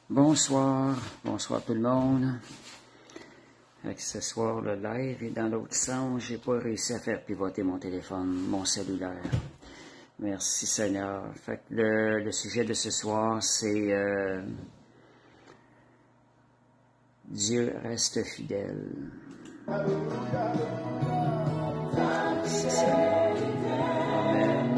Bonsoir tout le monde. Avec ce soir, le live est dans l'autre sens. J'ai pas réussi à faire pivoter mon téléphone, mon cellulaire. Merci Seigneur. Fait que le sujet de ce soir, c'est Dieu reste fidèle. Merci Seigneur. Amen.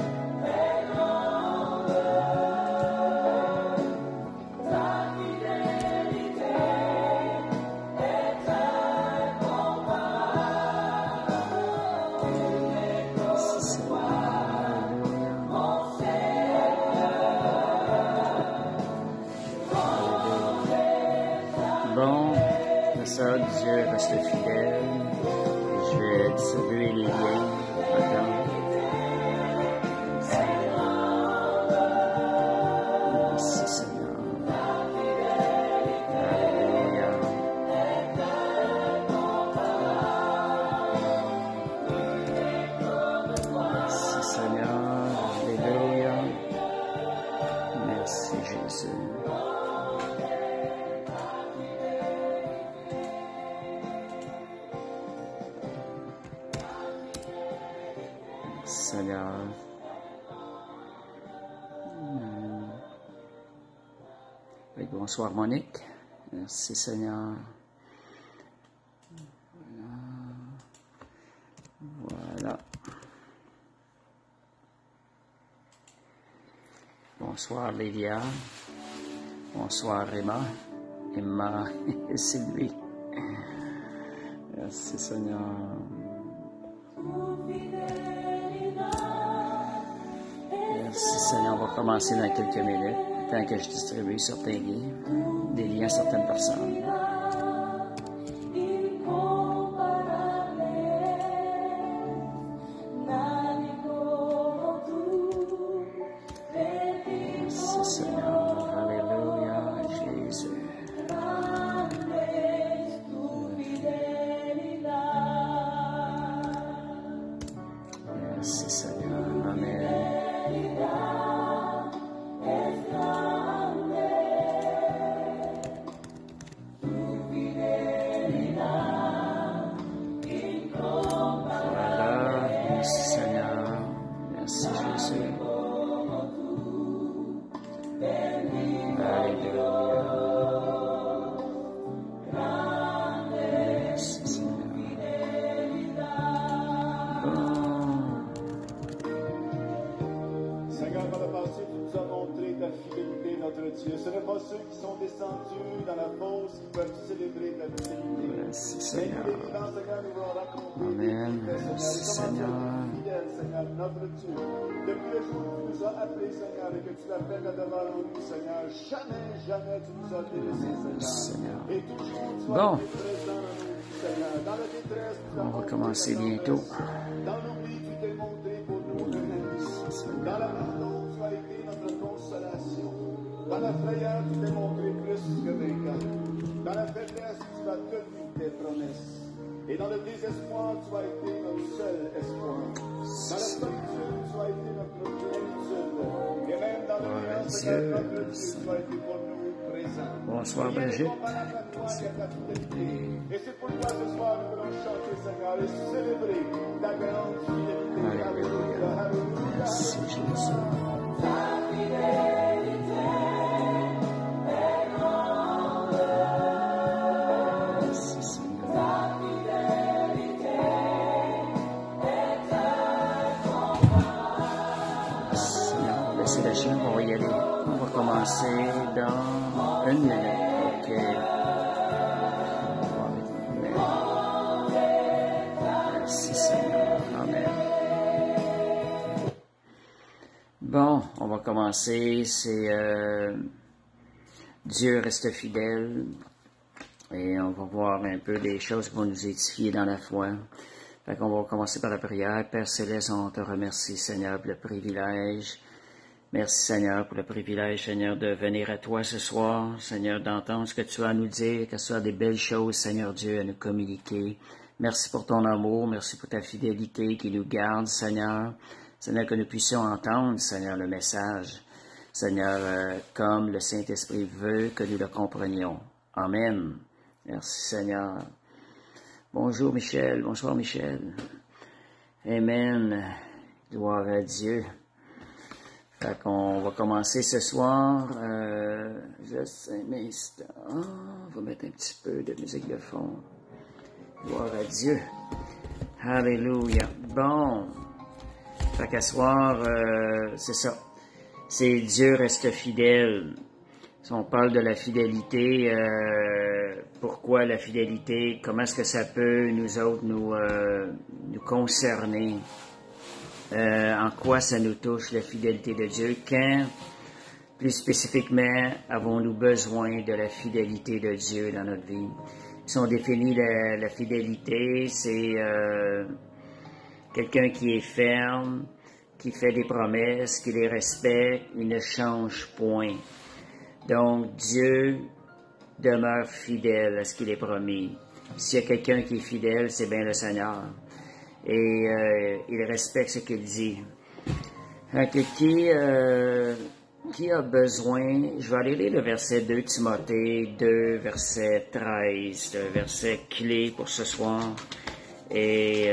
Dieu reste fidèle. Je vais distribuer les liens maintenant. Merci Seigneur. Alléluia. Merci Seigneur. Alléluia. Merci Jésus. Seigneur. Bonsoir Monique. Merci Seigneur. Voilà. Bonsoir Lydia. Bonsoir Emma et Sylvie. Merci Seigneur. Merci Seigneur, on va commencer dans quelques minutes, tant que je distribue certains liens, des liens à certaines personnes. Merci Seigneur, Alléluia, Jésus. Merci Seigneur, Amen. Ce n'est pas ceux qui sont descendus dans la fosse qui peuvent célébrer ta fidélité. Merci Seigneur. Mais nous, les vivants, Seigneur, nous voulons raconter Amen. tes faits, Merci Seigneur. Seigneur. Fidèle, Seigneur, notre Dieu. Depuis le jour où tu nous as appelés, Seigneur, et que tu l'as fait devant nous, Seigneur, jamais tu nous as délaissés, Seigneur. Et toujours tu as été présent dans nos vies, Seigneur. Dans la détresse, tu on va commencer bientôt. Dans l'oubli, tu t'es montré pour nous un ami. Dans l'abandon, tu as été notre consolation. Dans la frayeur, tu t'es montré plus que vainqueur. Dans la faiblesse, tu as tenu tes promesses. Et dans le désespoir, tu as été notre seul espoir. Dans la solitude, tu as été notre plénitude. Et même dans le néant, Seigneur, notre Dieu, tu as été pour nous présent. Bonsoir Brigitte. Et c'est pourquoi ce soir, nous voulons chanter, Seigneur, et célébrer ta grande fidélité. Alléluia. Merci Jésus. On va y aller. On va commencer dans une minute. OK. Merci Seigneur. Amen. Bon, on va commencer. C'est Dieu reste fidèle. Et on va voir un peu des choses qui vont nous édifier dans la foi. Fait qu'on va commencer par la prière. Père Céleste, on te remercie, Seigneur, pour le privilège. Merci, Seigneur, pour le privilège, Seigneur, de venir à toi ce soir, Seigneur, d'entendre ce que tu as à nous dire, que ce soit des belles choses, Seigneur Dieu, à nous communiquer. Merci pour ton amour, merci pour ta fidélité qui nous garde, Seigneur. Seigneur, que nous puissions entendre, Seigneur, le message. Seigneur, comme le Saint-Esprit veut que nous le comprenions. Amen. Merci, Seigneur. Bonjour, Michel. Bonsoir, Michel. Amen. Gloire à Dieu. Fait qu'on va commencer ce soir. Juste un instant. On va mettre un petit peu de musique de fond. Gloire à Dieu. Alléluia. Bon. Fait qu'à soir, c'est ça. C'est Dieu reste fidèle. Si on parle de la fidélité, pourquoi la fidélité? Comment est-ce que ça peut, nous autres, nous concerner? En quoi ça nous touche, la fidélité de Dieu? Quand, plus spécifiquement, avons-nous besoin de la fidélité de Dieu dans notre vie? Si on définit la fidélité, c'est quelqu'un qui est ferme, qui fait des promesses, qui les respecte, il ne change point. Donc, Dieu demeure fidèle à ce qu'il est promis. S'il y a quelqu'un qui est fidèle, c'est bien le Seigneur. Et il respecte ce qu'il dit. Donc, qui a besoin, je vais aller lire le verset 2 Timothée 2, verset 13, le verset clé pour ce soir. Et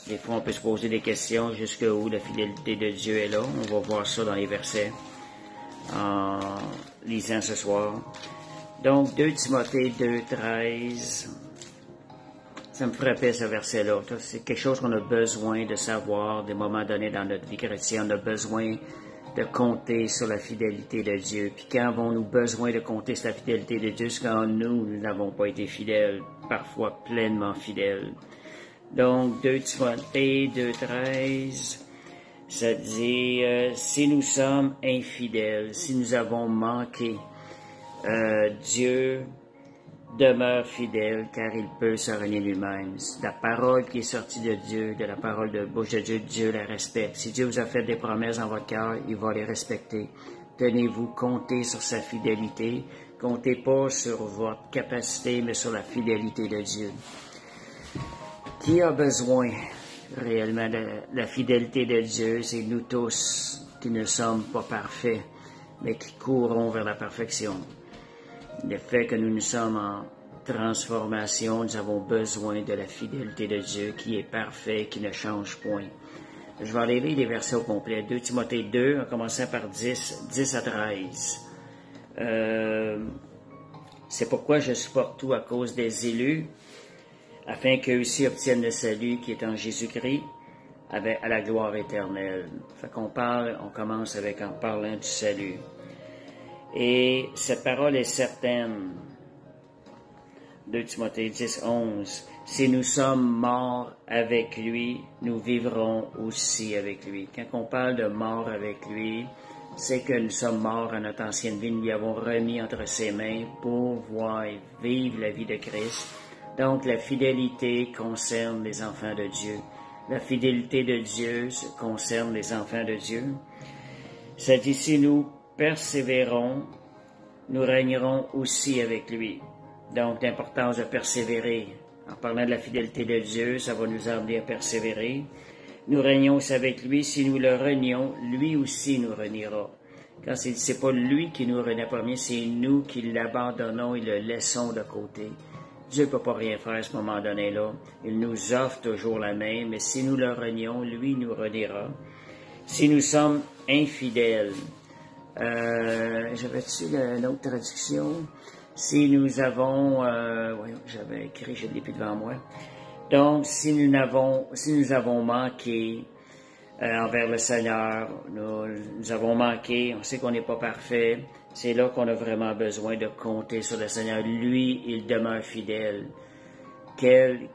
des fois, on peut se poser des questions jusqu'où la fidélité de Dieu est là. On va voir ça dans les versets en lisant ce soir. Donc, 2 Timothée 2, 13. Ça me frappait ce verset-là. C'est quelque chose qu'on a besoin de savoir des moments donnés dans notre vie chrétienne. On a besoin de compter sur la fidélité de Dieu. Puis quand avons-nous besoin de compter sur la fidélité de Dieu? C'est quand nous n'avons pas été fidèles, parfois pleinement fidèles. Donc, 2 Timothée 2, 13, ça dit, si nous sommes infidèles, si nous avons manqué, Dieu demeure fidèle car il peut se renier lui-même. La parole qui est sortie de Dieu, de la parole de bouche de Dieu, Dieu la respecte. Si Dieu vous a fait des promesses dans votre cœur, il va les respecter. Tenez-vous, comptez sur sa fidélité. Comptez pas sur votre capacité, mais sur la fidélité de Dieu. Qui a besoin réellement de la fidélité de Dieu? C'est nous tous qui ne sommes pas parfaits, mais qui courons vers la perfection. Le fait que nous sommes en transformation, nous avons besoin de la fidélité de Dieu qui est parfait, qui ne change point. Je vais aller lire les versets au complet. 2 Timothée 2, en commençant par 10 à 13. C'est pourquoi je supporte tout à cause des élus, afin qu'eux aussi obtiennent le salut qui est en Jésus-Christ, à la gloire éternelle. Fait qu'on on commence en parlant du salut. Et cette parole est certaine. 2 Timothée 10, 11. Si nous sommes morts avec lui, nous vivrons aussi avec lui. Quand on parle de mort avec lui, c'est que nous sommes morts à notre ancienne vie. Nous lui avons remis entre ses mains pour voir vivre la vie de Christ. Donc, la fidélité concerne les enfants de Dieu. La fidélité de Dieu concerne les enfants de Dieu. Ça dit, si nous persévérons, nous régnerons aussi avec lui. Donc, l'importance de persévérer. En parlant de la fidélité de Dieu, ça va nous amener à persévérer. Nous régnons aussi avec lui. Si nous le renions, lui aussi nous reniera. Quand c'est pas lui qui nous renie premier, c'est nous qui l'abandonnons et le laissons de côté. Dieu ne peut pas rien faire à ce moment donné-là. Il nous offre toujours la main, mais si nous le renions, lui nous reniera. Si nous sommes infidèles, j'avais-tu une autre traduction? Si nous avons, voyons, j'avais écrit, je ne l'ai plus devant moi. Donc, si nous avons manqué envers le Seigneur, nous avons manqué, on sait qu'on n'est pas parfait, c'est là qu'on a vraiment besoin de compter sur le Seigneur. Lui, il demeure fidèle. Quelle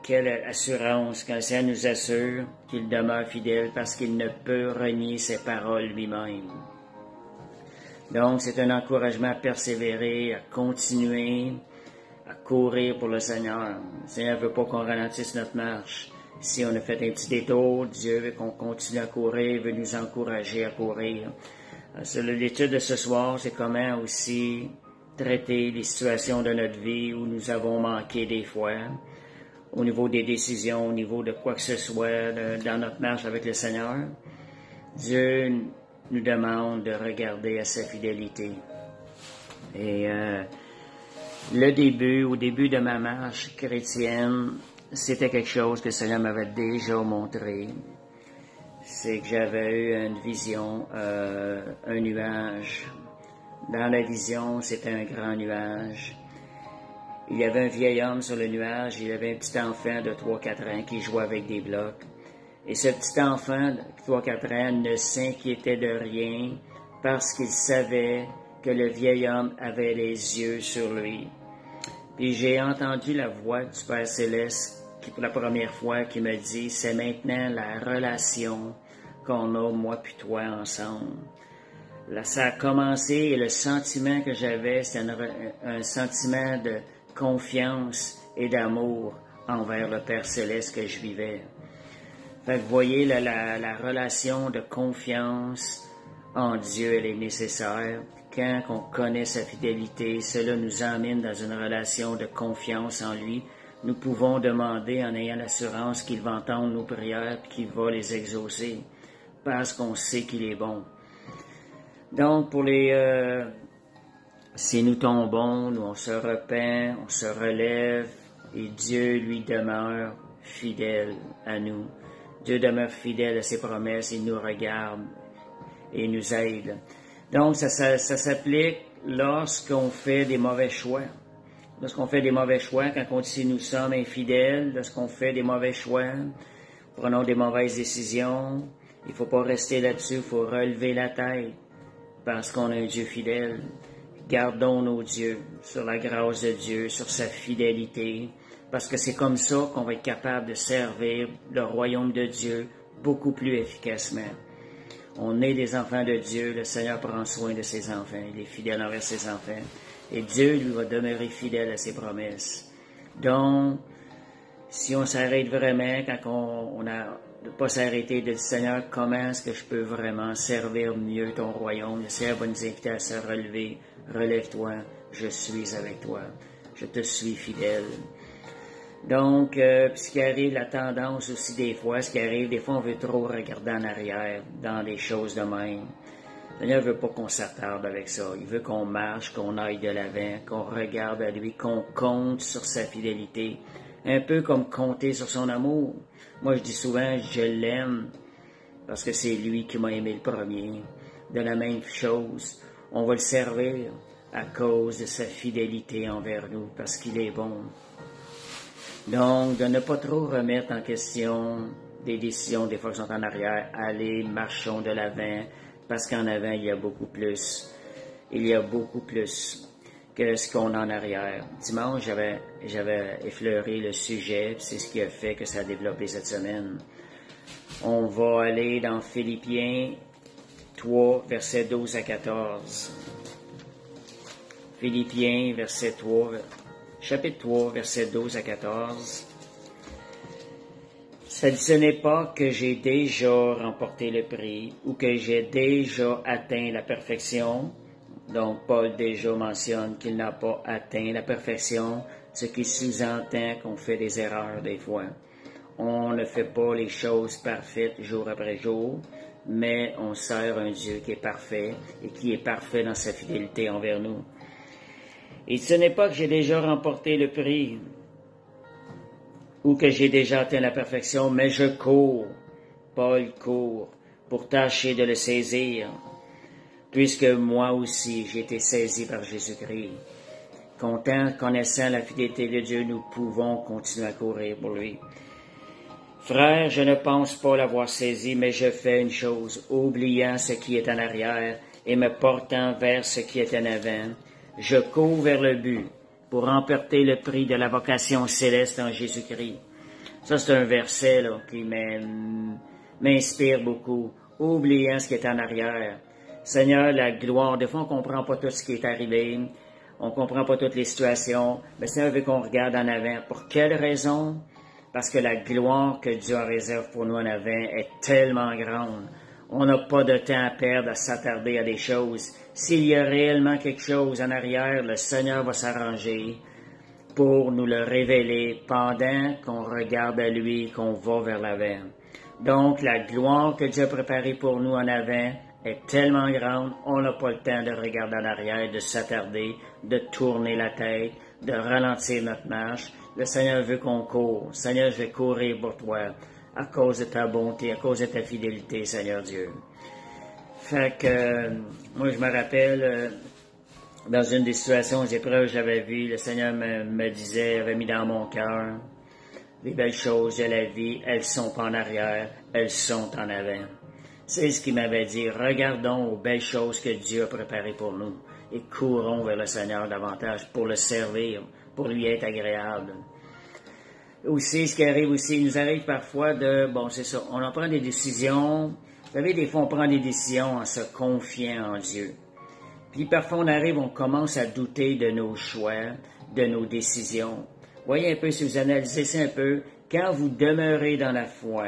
assurance quand le Seigneur nous assure qu'il demeure fidèle parce qu'il ne peut renier ses paroles lui-même. Donc, c'est un encouragement à persévérer, à continuer, à courir pour le Seigneur. Le Seigneur ne veut pas qu'on ralentisse notre marche. Si on a fait un petit détour, Dieu veut qu'on continue à courir, veut nous encourager à courir. L'étude de ce soir, c'est comment aussi traiter les situations de notre vie où nous avons manqué des fois, au niveau des décisions, au niveau de quoi que ce soit dans notre marche avec le Seigneur. Dieu nous demande de regarder à sa fidélité. Et au début de ma marche chrétienne, c'était quelque chose que le Seigneur m'avait déjà montré. C'est que j'avais eu une vision, un nuage. Dans la vision, c'était un grand nuage. Il y avait un vieil homme sur le nuage, il y avait un petit enfant de 3-4 ans qui jouait avec des blocs. Et ce petit enfant de 3-4 ans ne s'inquiétait de rien parce qu'il savait que le vieil homme avait les yeux sur lui. Puis j'ai entendu la voix du Père Céleste qui, pour la première fois, qui me dit, c'est maintenant la relation qu'on a, moi puis toi, ensemble. Là, ça a commencé et le sentiment que j'avais, c'était un sentiment de confiance et d'amour envers le Père Céleste que je vivais. Fait que vous voyez, la relation de confiance en Dieu, elle est nécessaire. Quand on connaît sa fidélité, cela nous emmène dans une relation de confiance en lui. Nous pouvons demander en ayant l'assurance qu'il va entendre nos prières et qu'il va les exaucer parce qu'on sait qu'il est bon. Donc, si nous tombons, nous on se repent, on se relève et Dieu lui demeure fidèle à nous. Dieu demeure fidèle à ses promesses, il nous regarde et nous aide. Donc, ça s'applique lorsqu'on fait des mauvais choix. Lorsqu'on fait des mauvais choix, quand on dit nous sommes infidèles, lorsqu'on fait des mauvais choix, prenons des mauvaises décisions, il ne faut pas rester là-dessus, il faut relever la tête parce qu'on a un Dieu fidèle. Gardons nos dieux sur la grâce de Dieu, sur sa fidélité, parce que c'est comme ça qu'on va être capable de servir le royaume de Dieu beaucoup plus efficacement. On est des enfants de Dieu, le Seigneur prend soin de ses enfants, il est fidèle envers ses enfants, et Dieu lui va demeurer fidèle à ses promesses. Donc, si on s'arrête vraiment, quand on a de pas s'arrêter, de dire, Seigneur, comment est-ce que je peux vraiment servir mieux ton royaume? Le Seigneur va nous inviter à se relever. Relève-toi, je suis avec toi. Je te suis fidèle. Donc, ce qui arrive, la tendance aussi des fois, des fois on veut trop regarder en arrière dans des choses de même. Le Seigneur veut pas qu'on s'attarde avec ça. Il veut qu'on marche, qu'on aille de l'avant, qu'on regarde à lui, qu'on compte sur sa fidélité. Un peu comme compter sur son amour. Moi, je dis souvent, je l'aime parce que c'est lui qui m'a aimé le premier. De la même chose, on va le servir à cause de sa fidélité envers nous, parce qu'il est bon. Donc, de ne pas trop remettre en question des décisions, des fois qui sont en arrière. Allez, marchons de l'avant, parce qu'en avant, il y a beaucoup plus. Il y a beaucoup plus que ce qu'on a en arrière. Dimanche, j'avais effleuré le sujet, c'est ce qui a fait que ça a développé cette semaine. On va aller dans Philippiens 3, versets 12 à 14. Philippiens, chapitre 3, versets 12 à 14. Ça dit, ce n'est pas que j'ai déjà remporté le prix ou que j'ai déjà atteint la perfection. Donc, Paul déjà mentionne qu'il n'a pas atteint la perfection, ce qui sous-entend qu'on fait des erreurs des fois. On ne fait pas les choses parfaites jour après jour, mais on sert un Dieu qui est parfait et qui est parfait dans sa fidélité envers nous. Et ce n'est pas que j'ai déjà remporté le prix ou que j'ai déjà atteint la perfection, mais je cours, Paul court, pour tâcher de le saisir. Puisque moi aussi, j'ai été saisi par Jésus-Christ. Connaissant la fidélité de Dieu, nous pouvons continuer à courir pour lui. Frère, je ne pense pas l'avoir saisi, mais je fais une chose, oubliant ce qui est en arrière et me portant vers ce qui est en avant. Je cours vers le but pour remporter le prix de la vocation céleste en Jésus-Christ. Ça, c'est un verset là, qui m'inspire beaucoup. Oubliant ce qui est en arrière. Seigneur, la gloire, des fois on ne comprend pas tout ce qui est arrivé, on ne comprend pas toutes les situations, mais Seigneur veut qu'on regarde en avant. Pour quelle raison? Parce que la gloire que Dieu en réserve pour nous en avant est tellement grande. On n'a pas de temps à perdre à s'attarder à des choses. S'il y a réellement quelque chose en arrière, le Seigneur va s'arranger pour nous le révéler pendant qu'on regarde à lui, qu'on va vers l'avant. Donc, la gloire que Dieu a préparée pour nous en avant est tellement grande, on n'a pas le temps de regarder en arrière, de s'attarder, de tourner la tête, de ralentir notre marche. Le Seigneur veut qu'on court. Seigneur, je vais courir pour toi à cause de ta bonté, à cause de ta fidélité, Seigneur Dieu. Fait que, moi, je me rappelle, dans une des situations, des épreuves que j'avais vues, le Seigneur me disait, avait mis dans mon cœur, les belles choses de la vie, elles sont pas en arrière, elles sont en avant. C'est ce qu'il m'avait dit. Regardons aux belles choses que Dieu a préparées pour nous et courons vers le Seigneur davantage pour le servir, pour lui être agréable. Aussi, ce qui arrive aussi, il nous arrive parfois c'est ça, on en prend des décisions. Vous savez, des fois, on prend des décisions en se confiant en Dieu. Puis parfois, on commence à douter de nos choix, de nos décisions. Voyez un peu, si vous analysez ça un peu, quand vous demeurez dans la foi,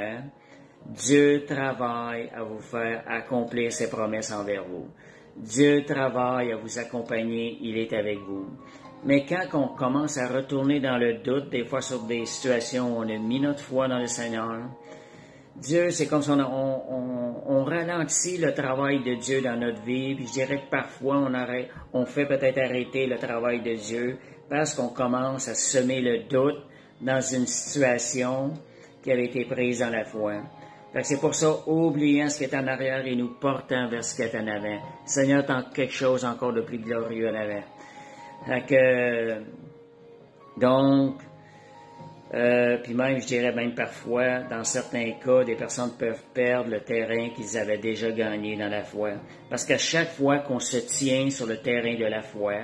Dieu travaille à vous faire accomplir ses promesses envers vous. Dieu travaille à vous accompagner, il est avec vous. Mais quand on commence à retourner dans le doute, des fois sur des situations où on a mis notre foi dans le Seigneur, Dieu, c'est comme si on ralentit le travail de Dieu dans notre vie, puis je dirais que parfois on fait peut-être arrêter le travail de Dieu parce qu'on commence à semer le doute dans une situation qui avait été prise dans la foi. Fait que c'est pour ça, oubliant ce qui est en arrière et nous portant vers ce qui est en avant. Seigneur, tant quelque chose encore de plus glorieux en avant. Fait que, donc, puis même, je dirais même parfois, dans certains cas, des personnes peuvent perdre le terrain qu'ils avaient déjà gagné dans la foi. Parce qu'à chaque fois qu'on se tient sur le terrain de la foi,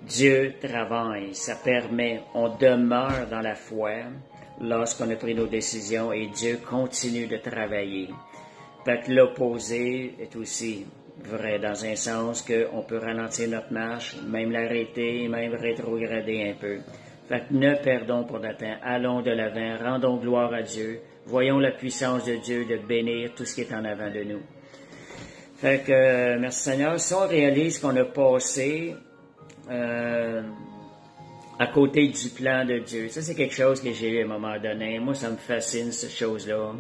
Dieu travaille, ça permet, on demeure dans la foi lorsqu'on a pris nos décisions et Dieu continue de travailler. Fait que l'opposé est aussi vrai dans un sens qu'on peut ralentir notre marche, même l'arrêter, même rétrograder un peu. Fait que ne perdons pas de temps, allons de l'avant, rendons gloire à Dieu, voyons la puissance de Dieu de bénir tout ce qui est en avant de nous. Fait que, merci Seigneur, si on réalise qu'on a passé à côté du plan de Dieu, ça c'est quelque chose que j'ai eu à un moment donné, moi ça me fascine cette chose-là.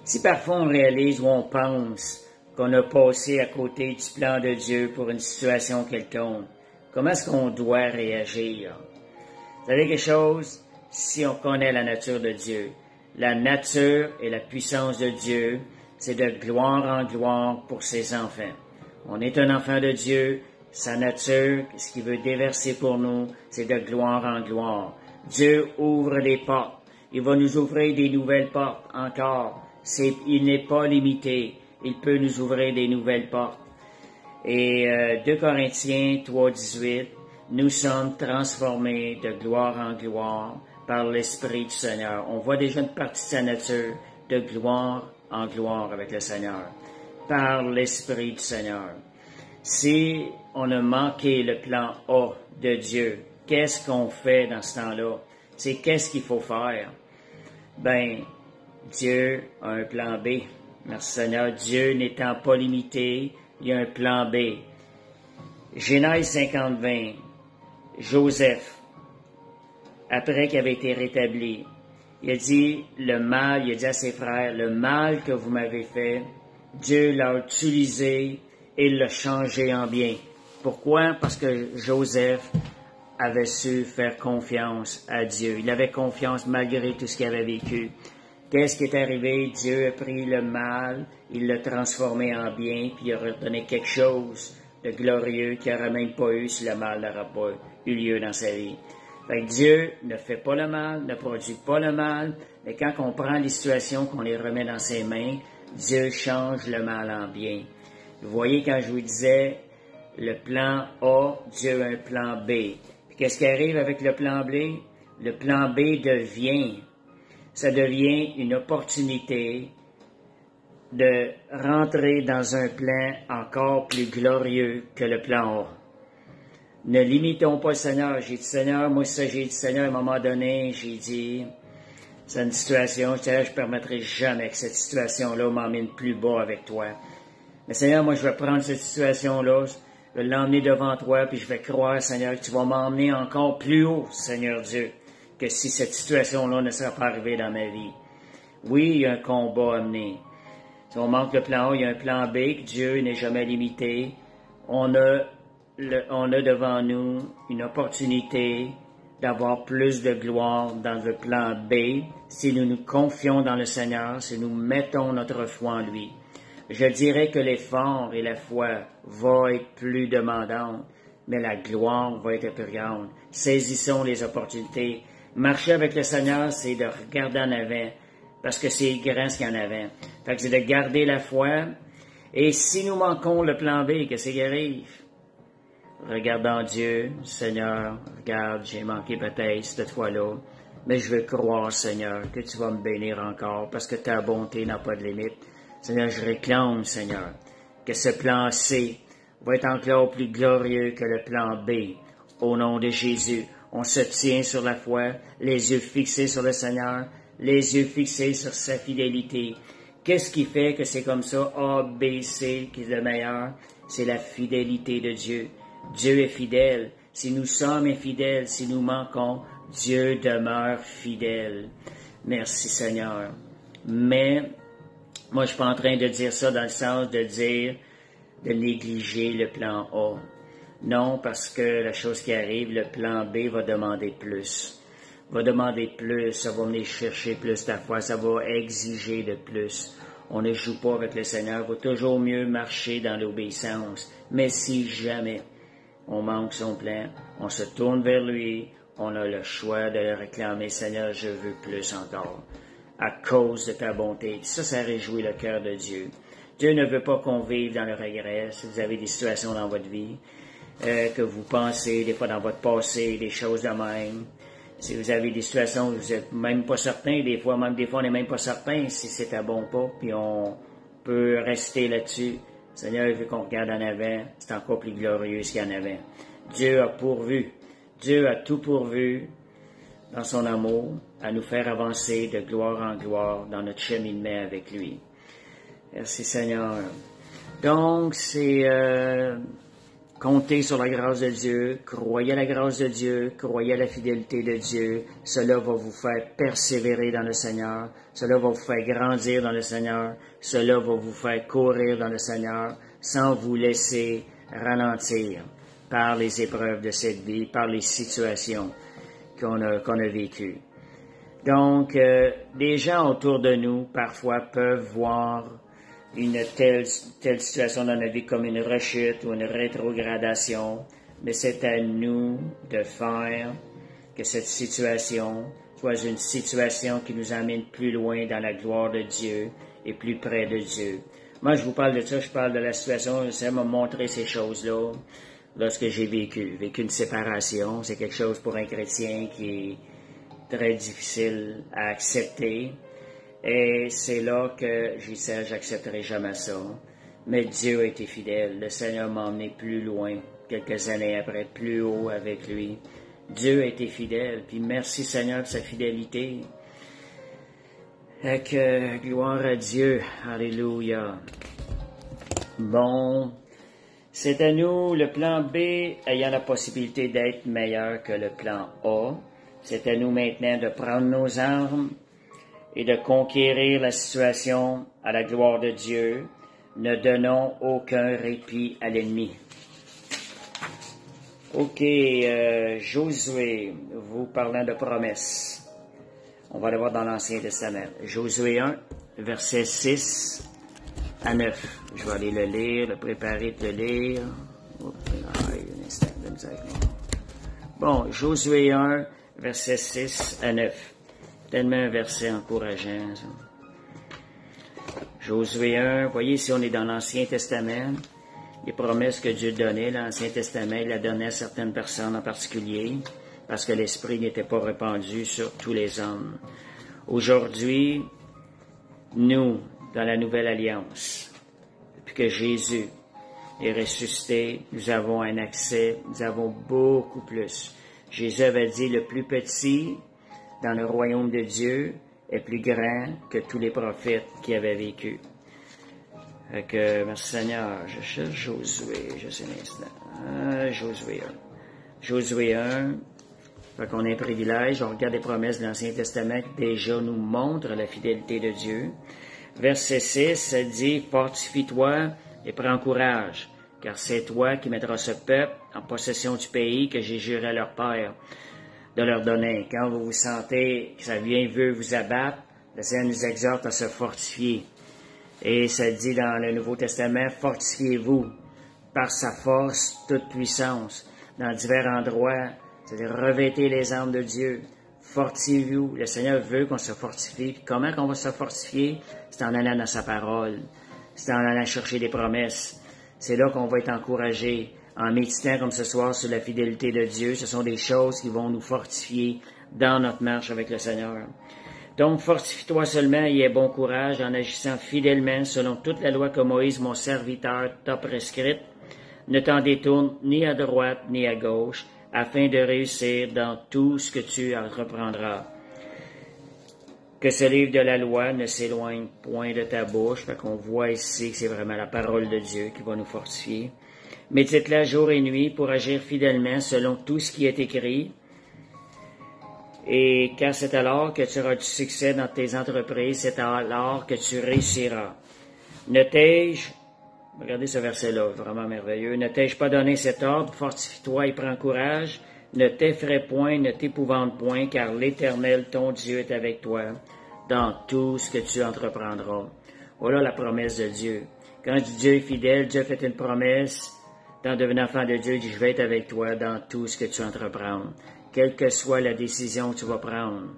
Si parfois on réalise ou on pense qu'on a passé à côté du plan de Dieu pour une situation quelconque, comment est-ce qu'on doit réagir? Vous savez quelque chose? Si on connaît la nature de Dieu, la nature et la puissance de Dieu, c'est de gloire en gloire pour ses enfants. On est un enfant de Dieu, sa nature, ce qu'il veut déverser pour nous, c'est de gloire en gloire. Dieu ouvre des portes. Il va nous ouvrir des nouvelles portes encore. Il n'est pas limité. Il peut nous ouvrir des nouvelles portes. Et 2 Corinthiens 3:18, nous sommes transformés de gloire en gloire par l'Esprit du Seigneur. On voit déjà une partie de sa nature de gloire en gloire avec le Seigneur, par l'Esprit du Seigneur. Si on a manqué le plan A de Dieu, qu'est-ce qu'on fait dans ce temps-là? C'est qu'est-ce qu'il faut faire? Ben, Dieu a un plan B. Merci Seigneur. Dieu n'étant pas limité, il y a un plan B. Genèse 50-20, Joseph, après qu'il avait été rétabli, il a dit il a dit à ses frères, le mal que vous m'avez fait, Dieu l'a utilisé et l'a changé en bien. Pourquoi? Parce que Joseph avait su faire confiance à Dieu. Il avait confiance malgré tout ce qu'il avait vécu. Qu'est-ce qui est arrivé? Dieu a pris le mal, il l'a transformé en bien, puis il a redonné quelque chose de glorieux qu'il n'aurait même pas eu si le mal n'aurait pas eu lieu dans sa vie. Fait que Dieu ne fait pas le mal, ne produit pas le mal, mais quand on prend les situations, qu'on les remet dans ses mains, Dieu change le mal en bien. Vous voyez, quand je vous disais, le plan A, Dieu a un plan B. Puis qu'est-ce qui arrive avec le plan B? Le plan B devient une opportunité de rentrer dans un plan encore plus glorieux que le plan A. Ne limitons pas le Seigneur. J'ai dit, Seigneur, moi ça, j'ai dit, Seigneur, à un moment donné, j'ai dit, c'est une situation, je ne permettrai jamais que cette situation-là m'emmène plus bas avec toi. Mais Seigneur, moi je vais prendre cette situation-là, je vais l'emmener devant toi, puis je vais croire, Seigneur, que tu vas m'emmener encore plus haut, Seigneur Dieu, que si cette situation-là ne serait pas arrivée dans ma vie. Oui, il y a un combat à mener. Si on manque le plan A, il y a un plan B, que Dieu n'est jamais limité. On a devant nous une opportunité d'avoir plus de gloire dans le plan B si nous nous confions dans le Seigneur, si nous mettons notre foi en lui. Je dirais que l'effort et la foi vont être plus demandants, mais la gloire va être plus grande. Saisissons les opportunités. Marcher avec le Seigneur, c'est de regarder en avant, parce que c'est grand ce qu'il y en avant. Fait que c'est de garder la foi, et si nous manquons le plan B, qu'est-ce qui arrive? Regardant Dieu, Seigneur, regarde, j'ai manqué peut-être cette fois-là, mais je veux croire, Seigneur, que tu vas me bénir encore, parce que ta bonté n'a pas de limite. Seigneur, je réclame, Seigneur, que ce plan C va être encore plus glorieux que le plan B. Au nom de Jésus, on se tient sur la foi, les yeux fixés sur le Seigneur, les yeux fixés sur sa fidélité. Qu'est-ce qui fait que c'est comme ça, A, B, C, qui est le meilleur? C'est la fidélité de Dieu. Dieu est fidèle. Si nous sommes infidèles, si nous manquons, Dieu demeure fidèle. Merci Seigneur. Mais, moi je suis pas en train de dire ça dans le sens de dire de négliger le plan A. Non, parce que la chose qui arrive, le plan B va demander plus. Va demander plus, ça va venir chercher plus ta foi, ça va exiger de plus. On ne joue pas avec le Seigneur, il va toujours mieux marcher dans l'obéissance. Mais si jamais on manque son plan, on se tourne vers lui, on a le choix de le réclamer, Seigneur, je veux plus encore, à cause de ta bonté. Ça réjouit le cœur de Dieu. Dieu ne veut pas qu'on vive dans le regret. Si vous avez des situations dans votre vie, que vous pensez, des fois dans votre passé, des choses de même, si vous avez des situations où vous n'êtes même pas certain, des fois on n'est même pas certain si c'est à bon pas, puis on peut rester là-dessus. Seigneur, vu qu'on regarde en avant, c'est encore plus glorieux ce qu'il y en avant. Dieu a pourvu. Dieu a tout pourvu dans son amour à nous faire avancer de gloire en gloire dans notre cheminement avec lui. Merci Seigneur. Donc, c'est compter sur la grâce de Dieu, croyez à la grâce de Dieu, croyez à la fidélité de Dieu. Cela va vous faire persévérer dans le Seigneur. Cela va vous faire grandir dans le Seigneur. Cela va vous faire courir dans le Seigneur sans vous laisser ralentir par les épreuves de cette vie, par les situations qu'on a vécues. Donc, des gens autour de nous, parfois, peuvent voir une telle situation dans notre vie comme une rechute ou une rétrogradation, mais c'est à nous de faire que cette situation soit une situation qui nous amène plus loin dans la gloire de Dieu et plus près de Dieu. Moi, je vous parle de ça, je parle de la situation, ça m'a montré ces choses-là lorsque j'ai vécu une séparation. C'est quelque chose pour un chrétien qui est très difficile à accepter. Et c'est là que j'ai dit, j'accepterai jamais ça. Mais Dieu a été fidèle. Le Seigneur m'a emmené plus loin, quelques années après, plus haut avec lui. Dieu a été fidèle. Puis merci Seigneur de sa fidélité. Et que gloire à Dieu. Alléluia. Bon, c'est à nous, le plan B ayant la possibilité d'être meilleur que le plan A. C'est à nous maintenant de prendre nos armes et de conquérir la situation à la gloire de Dieu. Ne donnons aucun répit à l'ennemi. OK, Josué, vous parlant de promesses. On va le voir dans l'Ancien Testament. Josué 1, versets 6 à 9. Je vais aller le lire, le préparer de le lire. Un instant, bon, Josué 1, versets 6 à 9. Tellement un verset encourageant, ça. Josué 1, voyez, si on est dans l'Ancien Testament, les promesses que Dieu donnait, l'Ancien Testament, il la donnait à certaines personnes en particulier, parce que l'Esprit n'était pas répandu sur tous les hommes. Aujourd'hui, nous, dans la Nouvelle Alliance, depuis que Jésus est ressuscité, nous avons un accès, nous avons beaucoup plus. Jésus avait dit, le plus petit dans le royaume de Dieu est plus grand que tous les prophètes qui avaient vécu. Fait que, merci Seigneur, je cherche Josué, juste un instant. Josué 1. Josué 1, fait qu'on a un privilège, on regarde les promesses de l'Ancien Testament qui déjà nous montrent la fidélité de Dieu. Verset 6, ça dit, fortifie-toi et prends courage, car c'est toi qui mettras ce peuple en possession du pays que j'ai juré à leur père de leur donner. Quand vous vous sentez que ça veut vous abattre, le Seigneur nous exhorte à se fortifier. Et ça dit dans le Nouveau Testament, fortifiez-vous par sa force, toute puissance. Dans divers endroits, c'est-à-dire revêtez les armes de Dieu. Fortifiez-vous. Le Seigneur veut qu'on se fortifie. Puis comment qu'on va se fortifier? C'est en allant dans sa parole. C'est en allant chercher des promesses. C'est là qu'on va être encouragé. En méditant comme ce soir sur la fidélité de Dieu, ce sont des choses qui vont nous fortifier dans notre marche avec le Seigneur. Donc, fortifie-toi seulement et aie bon courage en agissant fidèlement selon toute la loi que Moïse, mon serviteur, t'a prescrite. Ne t'en détourne ni à droite ni à gauche, afin de réussir dans tout ce que tu entreprendras. Que ce livre de la loi ne s'éloigne point de ta bouche, fait qu'on voit ici que c'est vraiment la parole de Dieu qui va nous fortifier. Médite-la jour et nuit pour agir fidèlement selon tout ce qui est écrit. Et car c'est alors que tu auras du succès dans tes entreprises, c'est alors que tu réussiras. Ne t'ai-je, regardez ce verset-là, vraiment merveilleux, ne t'ai-je pas donné cet ordre, fortifie-toi et prends courage, ne t'effraie point, ne t'épouvante point, car l'Éternel, ton Dieu, est avec toi dans tout ce que tu entreprendras. Voilà la promesse de Dieu. Quand Dieu est fidèle, Dieu fait une promesse, dans devenant enfant de Dieu, il dit, je vais être avec toi dans tout ce que tu entreprends. Quelle que soit la décision que tu vas prendre,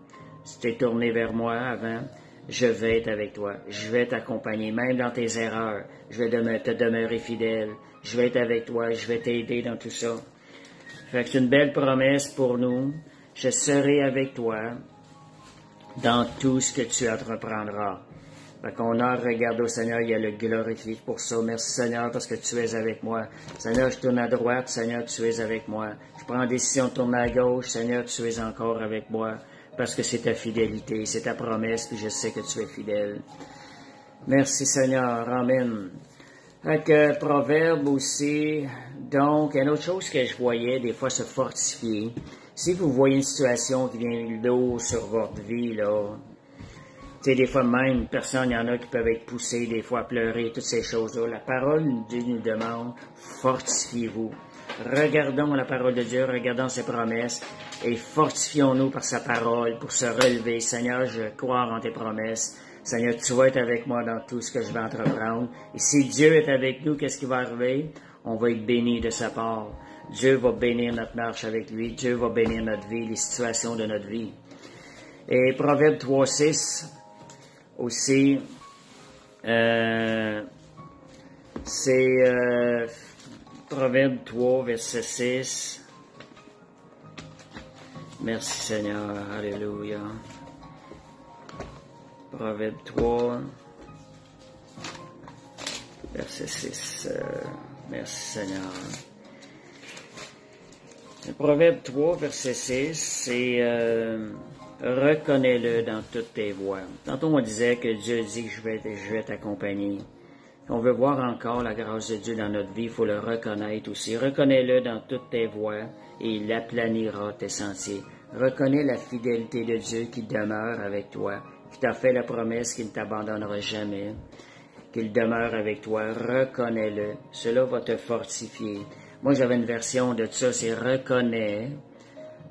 si tu es tourné vers moi avant, je vais être avec toi. Je vais t'accompagner, même dans tes erreurs. Je vais te demeurer fidèle. Je vais être avec toi. Je vais t'aider dans tout ça. Fait que c'est une belle promesse pour nous. Je serai avec toi dans tout ce que tu entreprendras. Fait qu'on a regardé au Seigneur, il y a le glorifié pour ça. Merci Seigneur parce que tu es avec moi. Seigneur, je tourne à droite, Seigneur, tu es avec moi. Je prends décision de tourner à gauche, Seigneur, tu es encore avec moi. Parce que c'est ta fidélité, c'est ta promesse, puis je sais que tu es fidèle. Merci Seigneur, Amen. Fait que Proverbe aussi, donc, une autre chose que je voyais des fois se fortifier. Si vous voyez une situation qui vient d'eau sur votre vie, là, tu sais, des fois même, personne, il y en a qui peuvent être poussés, des fois à pleurer, toutes ces choses-là. La parole de Dieu nous demande, fortifiez-vous. Regardons la parole de Dieu, regardons ses promesses et fortifions-nous par sa parole pour se relever. Seigneur, je crois en tes promesses. Seigneur, tu vas être avec moi dans tout ce que je vais entreprendre. Et si Dieu est avec nous, qu'est-ce qui va arriver? On va être béni de sa part. Dieu va bénir notre marche avec lui. Dieu va bénir notre vie, les situations de notre vie. Et Proverbe 3:6 aussi, c'est Proverbe 3, verset 6. Merci Seigneur, alléluia. Proverbe 3, verset 6. Merci Seigneur. Le Proverbe 3, verset 6, c'est reconnais-le dans toutes tes voies. Tantôt on disait que Dieu dit que je vais t'accompagner. On veut voir encore la grâce de Dieu dans notre vie, il faut le reconnaître aussi. Reconnais-le dans toutes tes voies et il aplanira tes sentiers. Reconnais la fidélité de Dieu qui demeure avec toi, qui t'a fait la promesse qu'il ne t'abandonnera jamais, qu'il demeure avec toi. Reconnais-le. Cela va te fortifier. Moi, j'avais une version de ça, c'est reconnais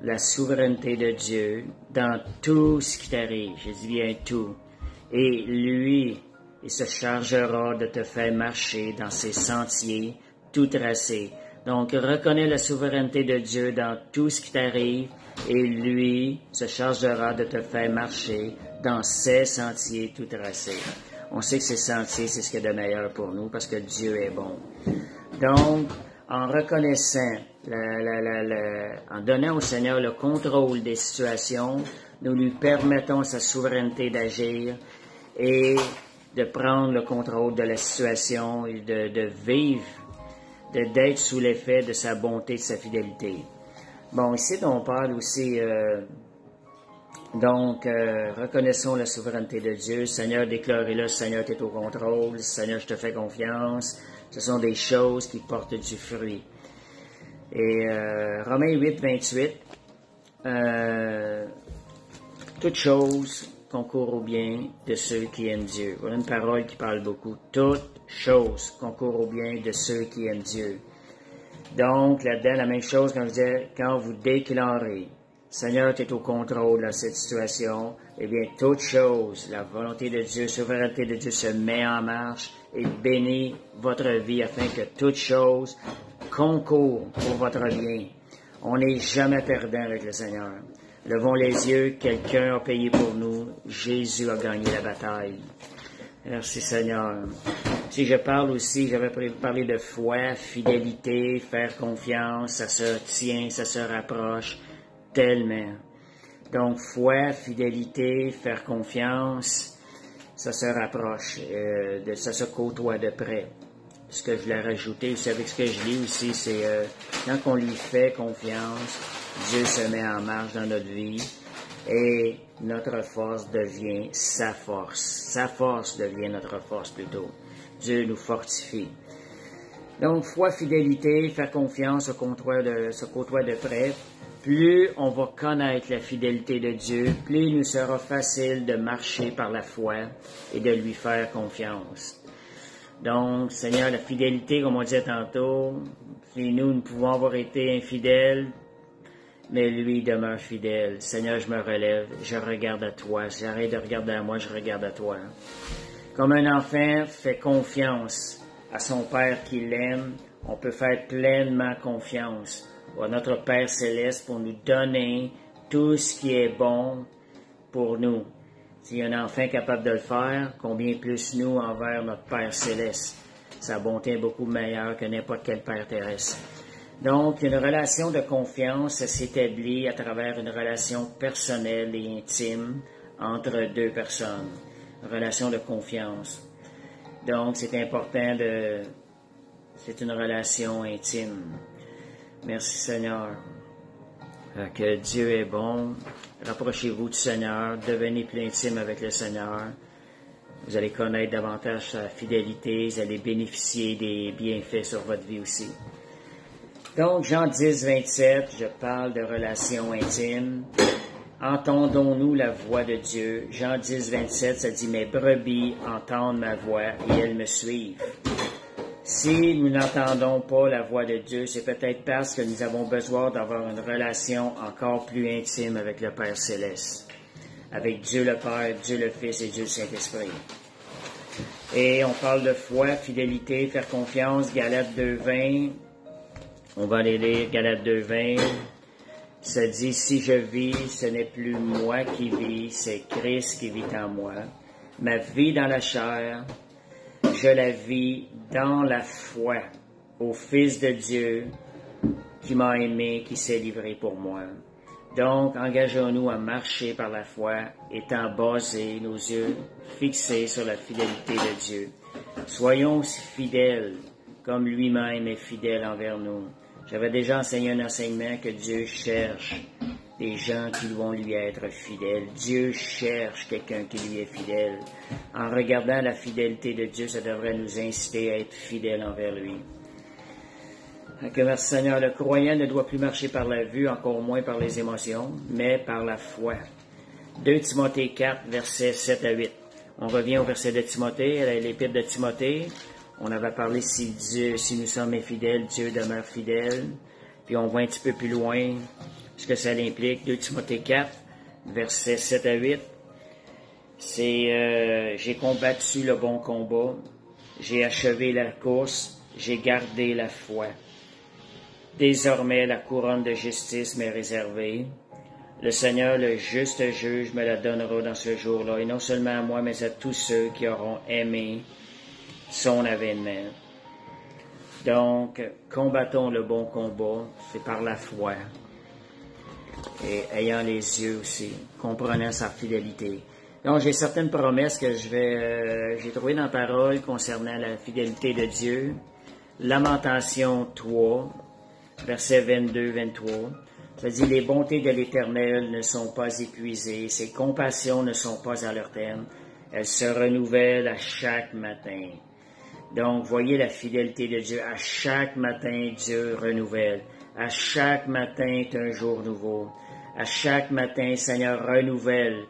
la souveraineté de Dieu dans tout ce qui t'arrive. Je dis bien tout. Et lui, il se chargera de te faire marcher dans ses sentiers tout tracés. Donc, reconnais la souveraineté de Dieu dans tout ce qui t'arrive et lui se chargera de te faire marcher dans ses sentiers tout tracés. On sait que ces sentiers, c'est ce qu'il y a de meilleur pour nous parce que Dieu est bon. Donc, en reconnaissant, en donnant au Seigneur le contrôle des situations, nous lui permettons sa souveraineté d'agir et de prendre le contrôle de la situation et de vivre, d'être sous l'effet de sa bonté, de sa fidélité. Bon, ici, on parle aussi, reconnaissons la souveraineté de Dieu. Seigneur, déclarez-le, Seigneur, tu es au contrôle. Seigneur, je te fais confiance. Ce sont des choses qui portent du fruit. Et Romains 8, 28, toute chose concourent au bien de ceux qui aiment Dieu. Voilà une parole qui parle beaucoup. Toutes choses concourent au bien de ceux qui aiment Dieu. Donc, là-dedans, la même chose quand je disais, quand vous déclarez, Seigneur, tu es au contrôle de cette situation, eh bien, toute chose, la volonté de Dieu, la souveraineté de Dieu se met en marche et bénit votre vie afin que toute chose concourt pour votre bien. On n'est jamais perdant avec le Seigneur. Levons les yeux, quelqu'un a payé pour nous, Jésus a gagné la bataille. Merci Seigneur. Si je parle aussi, j'avais parlé de foi, fidélité, faire confiance, ça se tient, ça se rapproche tellement. Donc foi, fidélité, faire confiance, ça se rapproche, ça se côtoie de près. Ce que je voulais rajouter aussi avec ce que je lis aussi, c'est quand on lui fait confiance, Dieu se met en marche dans notre vie et notre force devient sa force. Sa force devient notre force plutôt. Dieu nous fortifie. Donc, foi, fidélité, faire confiance, se côtoie de près. Plus on va connaître la fidélité de Dieu, plus il nous sera facile de marcher par la foi et de lui faire confiance. Donc, Seigneur, la fidélité, comme on disait tantôt, si nous pouvons avoir été infidèles, mais lui demeure fidèle. Seigneur, je me relève, je regarde à toi. J'arrête de regarder à moi, je regarde à toi. Comme un enfant fait confiance à son Père qui l'aime, on peut faire pleinement confiance à notre Père céleste pour nous donner tout ce qui est bon pour nous. S'il y a un enfant capable de le faire, combien plus nous envers notre Père céleste. Sa bonté est beaucoup meilleure que n'importe quel Père terrestre. Donc, une relation de confiance s'établit à travers une relation personnelle et intime entre deux personnes. Une relation de confiance. Donc, c'est important c'est une relation intime. Merci Seigneur. Que Dieu est bon. Rapprochez-vous du Seigneur. Devenez plus intime avec le Seigneur. Vous allez connaître davantage sa fidélité. Vous allez bénéficier des bienfaits sur votre vie aussi. Donc, Jean 10, 27, je parle de relations intimes. Entendons-nous la voix de Dieu. Jean 10, 27, ça dit « Mes brebis entendent ma voix et elles me suivent ». Si nous n'entendons pas la voix de Dieu, c'est peut-être parce que nous avons besoin d'avoir une relation encore plus intime avec le Père Céleste, avec Dieu le Père, Dieu le Fils et Dieu le Saint-Esprit. Et on parle de foi, fidélité, faire confiance, Galates 2.20. On va aller lire Galates 2.20. Ça dit, si je vis, ce n'est plus moi qui vis, c'est Christ qui vit en moi. Ma vie dans la chair, je la vis dans la foi au Fils de Dieu qui m'a aimé, qui s'est livré pour moi. Donc, engageons-nous à marcher par la foi, étant basés, nos yeux fixés sur la fidélité de Dieu. Soyons aussi fidèles comme lui-même est fidèle envers nous. J'avais déjà enseigné un enseignement que Dieu cherche des gens qui vont lui être fidèles. Dieu cherche quelqu'un qui lui est fidèle. En regardant la fidélité de Dieu, ça devrait nous inciter à être fidèles envers lui. Que merci Seigneur, le croyant ne doit plus marcher par la vue, encore moins par les émotions, mais par la foi. 2 Timothée 4, versets 7 à 8. On revient au verset de Timothée, à l'épître de Timothée. On avait parlé si nous sommes infidèles, Dieu demeure fidèle. Puis on voit un petit peu plus loin ce que ça implique. 2 Timothée 4, versets 7 à 8. C'est j'ai combattu le bon combat, j'ai achevé la course, j'ai gardé la foi. Désormais, la couronne de justice m'est réservée. Le Seigneur, le juste juge, me la donnera dans ce jour-là, et non seulement à moi, mais à tous ceux qui auront aimé son avènement. Donc, combattons le bon combat, c'est par la foi, et ayant les yeux aussi, comprenant sa fidélité. Donc, j'ai certaines promesses que j'ai trouvées dans la parole concernant la fidélité de Dieu. Lamentation 3, versets 22-23. Ça dit, les bontés de l'Éternel ne sont pas épuisées, ses compassions ne sont pas à leur terme, elles se renouvellent à chaque matin. Donc, voyez la fidélité de Dieu. À chaque matin, Dieu renouvelle. À chaque matin est un jour nouveau. À chaque matin, Seigneur renouvelle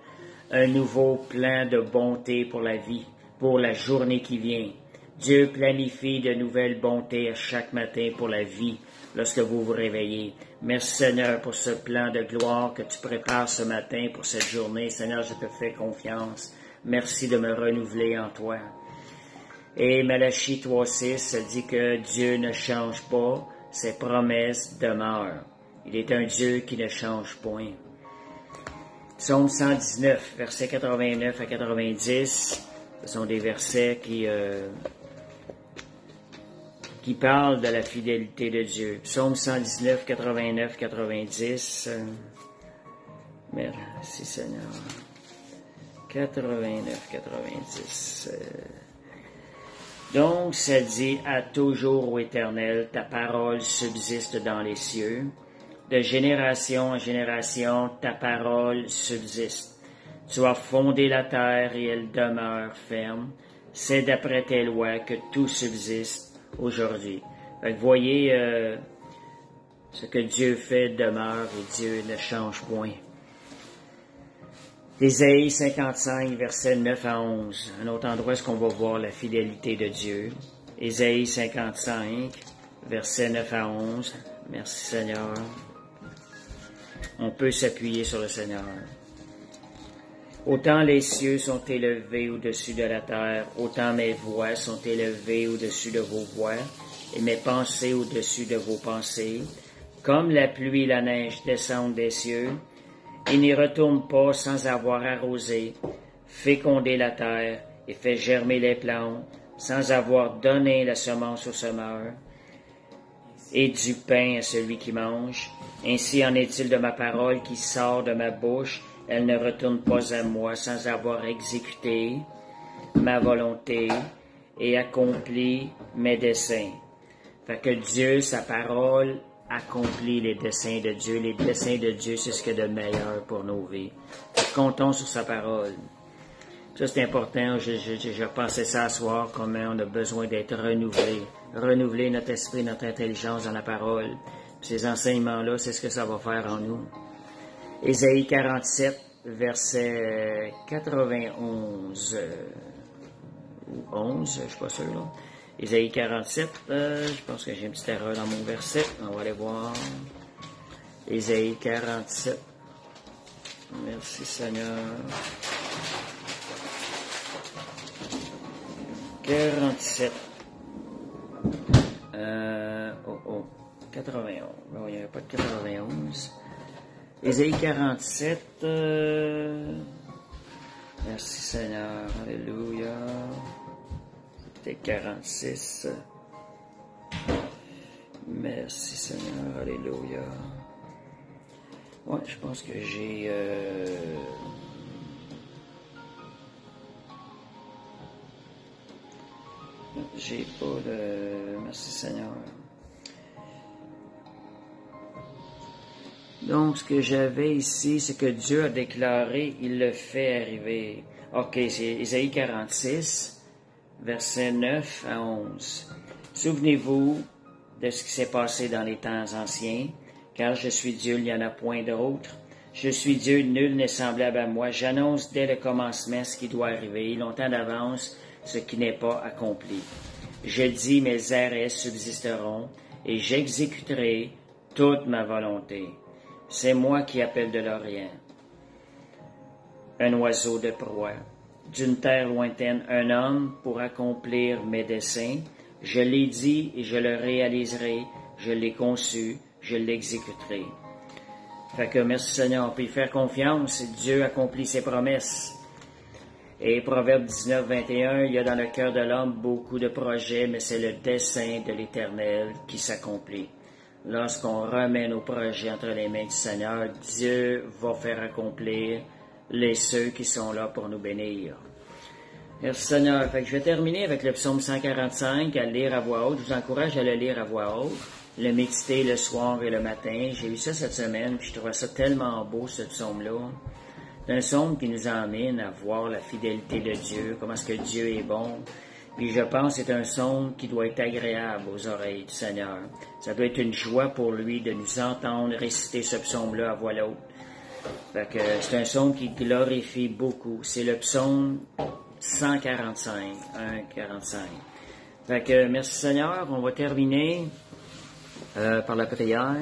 un nouveau plan de bonté pour la vie, pour la journée qui vient. Dieu planifie de nouvelles bontés à chaque matin pour la vie lorsque vous vous réveillez. Merci Seigneur pour ce plan de gloire que tu prépares ce matin pour cette journée. Seigneur, je te fais confiance. Merci de me renouveler en toi. Et Malachie 3.6 dit que Dieu ne change pas, ses promesses demeurent. Il est un Dieu qui ne change point. Psaume 119, versets 89 à 90, ce sont des versets qui parlent de la fidélité de Dieu. Psaume 119, 89, 90. Merci Seigneur. 89, 90. Donc, ça dit, à toujours, ô Éternel, ta parole subsiste dans les cieux. De génération en génération, ta parole subsiste. Tu as fondé la terre et elle demeure ferme. C'est d'après tes lois que tout subsiste aujourd'hui. Fait que voyez, ce que Dieu fait demeure et Dieu ne change point. Ésaïe 55, versets 9 à 11. Un autre endroit où on va voir la fidélité de Dieu. Ésaïe 55, versets 9 à 11. Merci Seigneur. On peut s'appuyer sur le Seigneur. Autant les cieux sont élevés au-dessus de la terre, autant mes voix sont élevées au-dessus de vos voix, et mes pensées au-dessus de vos pensées. Comme la pluie et la neige descendent des cieux, et n'y retourne pas sans avoir arrosé, fécondé la terre et fait germer les plantes, sans avoir donné la semence au semeur, et du pain à celui qui mange. Ainsi en est-il de ma parole qui sort de ma bouche, elle ne retourne pas à moi sans avoir exécuté ma volonté et accompli mes desseins. Fait que Dieu, sa parole, accomplit les desseins de Dieu. Les desseins de Dieu, c'est ce qu'il y a de meilleur pour nos vies. Comptons sur sa parole. Ça, c'est important. Je pensais ça ce soir, comment on a besoin d'être renouvelé. Renouveler notre esprit, notre intelligence dans la parole. Ces enseignements-là, c'est ce que ça va faire en nous. Ésaïe 47, verset 91 ou 11, je ne suis pas sûr, là. Ésaïe 47, je pense que j'ai une petite erreur dans mon verset. On va aller voir. Ésaïe 47. Merci Seigneur. 47. 91. Non, il n'y avait pas de 91. Ésaïe 47. Merci Seigneur. Alléluia. Peut-être 46. Merci Seigneur. Alléluia. Ouais, je pense que j'ai... J'ai pas de... Merci Seigneur. Donc, ce que j'avais ici, c'est que Dieu a déclaré, il le fait arriver. OK, c'est Ésaïe 46, versets 9 à 11. Souvenez-vous de ce qui s'est passé dans les temps anciens, car je suis Dieu, il n'y en a point d'autre. Je suis Dieu, nul n'est semblable à moi. J'annonce dès le commencement ce qui doit arriver, longtemps d'avance ce qui n'est pas accompli. Je dis, mes arrêts subsisteront, et j'exécuterai toute ma volonté. C'est moi qui appelle de l'Orient un oiseau de proie, d'une terre lointaine un homme pour accomplir mes desseins. Je l'ai dit et je le réaliserai, je l'ai conçu, je l'exécuterai. Fait que merci Seigneur, on peut y faire confiance, Dieu accomplit ses promesses. Et Proverbe 19, 21, il y a dans le cœur de l'homme beaucoup de projets, mais c'est le dessein de l'Éternel qui s'accomplit. Lorsqu'on remet nos projets entre les mains du Seigneur, Dieu va faire accomplir ceux qui sont là pour nous bénir. Merci Seigneur. Fait que je vais terminer avec le psaume 145 à le lire à voix haute. Je vous encourage à le lire à voix haute, le méditer le soir et le matin. J'ai lu ça cette semaine, puis je trouvais ça tellement beau, ce psaume-là. C'est un psaume qui nous emmène à voir la fidélité de Dieu, comment est-ce que Dieu est bon. Puis je pense que c'est un psaume qui doit être agréable aux oreilles du Seigneur. Ça doit être une joie pour lui de nous entendre réciter ce psaume-là à voix haute. Fait que c'est un psaume qui glorifie beaucoup. C'est le psaume 145, 145. Fait que merci Seigneur, on va terminer par la prière.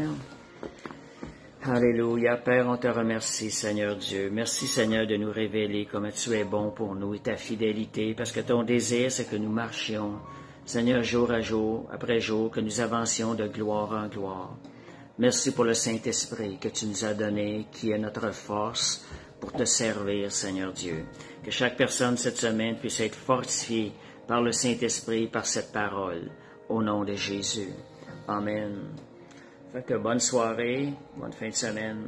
Alléluia. Père, on te remercie, Seigneur Dieu. Merci, Seigneur, de nous révéler comme tu es bon pour nous et ta fidélité, parce que ton désir, c'est que nous marchions, Seigneur, jour à jour, après jour, que nous avancions de gloire en gloire. Merci pour le Saint-Esprit que tu nous as donné, qui est notre force pour te servir, Seigneur Dieu. Que chaque personne cette semaine puisse être fortifiée par le Saint-Esprit, par cette parole, au nom de Jésus. Amen. Fait que bonne soirée, bonne fin de semaine.